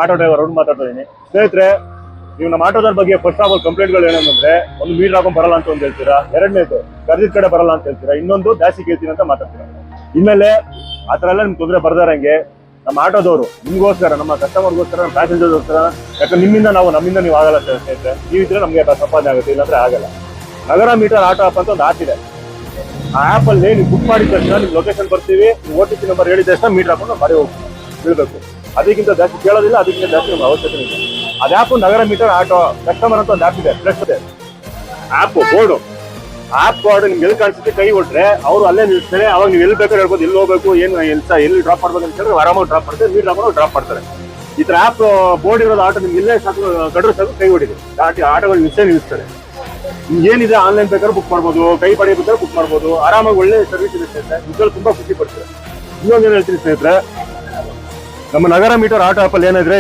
Auto driver ಅವ್ರು ಮಾತಾಡ್ತಾ ಇದೀನಿ. ಸ್ನೇಹಿತರೆ, ನೀವು ನಮ್ಮ ಆಟೋದವ್ರ ಬಗ್ಗೆ ಫಸ್ಟ್ ಆಫ್ ಆಲ್ ಕಂಪ್ಲೇಂಟ್ಗಳು ಏನಂದ್ರೆ, ಒಂದು ಮೀಟರ್ ಹಾಕೊಂಡ್ ಬರಲ್ಲ ಅಂತ ಒಂದು ಹೇಳ್ತೀರಾ, ಎರಡನೇದು ಕರ್ದಿದ್ ಕಡೆ ಬರಲ್ಲ ಅಂತ ಹೇಳ್ತೀರಾ, ಇನ್ನೊಂದು ಜಾಸ್ತಿ ಕೇಳ್ತೀನಿ ಅಂತ ಮಾತಾಡ್ತೀರಾ. ಇನ್ಮೇಲೆ ಆತರ ಎಲ್ಲ ನಿಮ್ಗೆ ತೊಂದರೆ ಬರ್ದಾರಂಗೆ ನಮ್ಮ ಆಟೋದವರು ನಿಮ್ಗೋಸ್ಕರ, ನಮ್ಮ ಕಸ್ಟಮರ್ಗೋಸ್ಕರ, ನಮ್ಮ ಪ್ಯಾಸೆಂಜರ್ಗೋಸ್ಕರ, ಯಾಕಂದ್ರೆ ನಿಮ್ಮಿಂದ ನಮ್ಮಿಂದ ನೀವು ಆಗಲ್ಲ ಸ್ನೇಹಿತರೆ. ನೀವಿದ್ರೆ ನಮ್ಗೆ ಸಂಪಾದನೆ ಆಗುತ್ತೆ, ಇಲ್ಲಾಂದ್ರೆ ಆಗಲ್ಲ. ನಗರ ಮೀಟರ್ ಆಟೋ ಆಪ್ ಅಂತ ಒಂದು ಆಪ್ ಇದೆ. ಆ ಆಪ್ ಅಲ್ಲಿ ನೀವು ಬುಕ್ ಮಾಡಿದ ತಕ್ಷಣ ನಿಮ್ ಲೊಕೇಶನ್ ಬರ್ತೀವಿ, OTP ನಂಬರ್ ಹೇಳಿದ ತಕ್ಷಣ ಮೀಟರ್ ಹಾಕೊಂಡು ಮರೆ ಹೋಗ್ತೀವಿ, ಬೀಳ್ಬೇಕು. ಅದಕ್ಕಿಂತ ಜಾಸ್ತಿ ಕೇಳೋದಿಲ್ಲ, ಅದಕ್ಕಿಂತ ಜಾಸ್ತಿ ನಮ್ಗೆ ಅವಶ್ಯಕತೆ ಇಲ್ಲ. ಅದ ಆಪ್ ನಗರ ಮೀಟರ್ ಆಟೋ ಕಸ್ಟಮರ್ ಅಂತ ಒಂದು ಆಪ್ ಇದೆ, ಪ್ಲಸ್ ಇದೆ ಆಪ್ ಬೋರ್ಡು. ಆಪ್ ಬೋರ್ಡ್ ನಿಮ್ಗೆ ಎಲ್ಲಿ ಕಾಣಿಸುತ್ತೆ ಕೈ ಕೊಟ್ರೆ ಅವ್ರು ಅಲ್ಲೇ ನಿಲ್ಸ್ತಾರೆ. ಅವಾಗ ನೀವು ಎಲ್ಲಿ ಬೇಕಾದ್ರೆ ಹೇಳ್ಬೋದು, ಎಲ್ಲಿ ಹೋಗ್ಬೇಕು, ಏನು ಎಲ್ಲಿ ಡ್ರಾಪ್ ಮಾಡ್ಬೇಕು ಅಂತ ಹೇಳಿದ್ರೆ ಆರಾಮಾಗಿ ಡ್ರಾಪ್ ಮಾಡ್ತಾರೆ, ಮೀಟರ್ ಹಾಕೊಂಡು ಡ್ರಾಪ್ ಮಾಡ್ತಾರೆ. ಈ ತರ ಆಪ್ ಬೋರ್ಡ್ ಇರೋದು ಆಟೋ ನಿಮ್ಗೆ ಇಲ್ಲೇ ಸಾಕು, ಕಡ್ರು ಸಾಕು ಕೈ ಹೊಡಿದೆ ಆಟೋಗಳು ನಿಲ್ಲಿಸ್ತಾರೆ. ಏನಿದೆ ಆನ್ಲೈನ್ ಬೇಕಾದ್ರೆ ಬುಕ್ ಮಾಡ್ಬೋದು, ಕೈ ಪಡೆ ಬೇಕಾದ್ರೆ ಬುಕ್ ಮಾಡ್ಬೋದು, ಆರಾಮಾಗಿ ಒಳ್ಳೆ ಸರ್ವಿಸ್ ಇದೆ ಸ್ನೇಹಿತರೆ. ಇದ್ರಲ್ಲಿ ತುಂಬಾ ಖುಷಿ ಪಡ್ತಾರೆ. ಇನ್ನೊಂದೇನು ಹೇಳ್ತೀನಿ ಸ್ನೇಹಿತರೆ, ನಮ್ಮ ನಗರ ಮೀಟರ್ ಆಟೋ ಆಪಲ್ಲಿ ಏನಿದ್ರೆ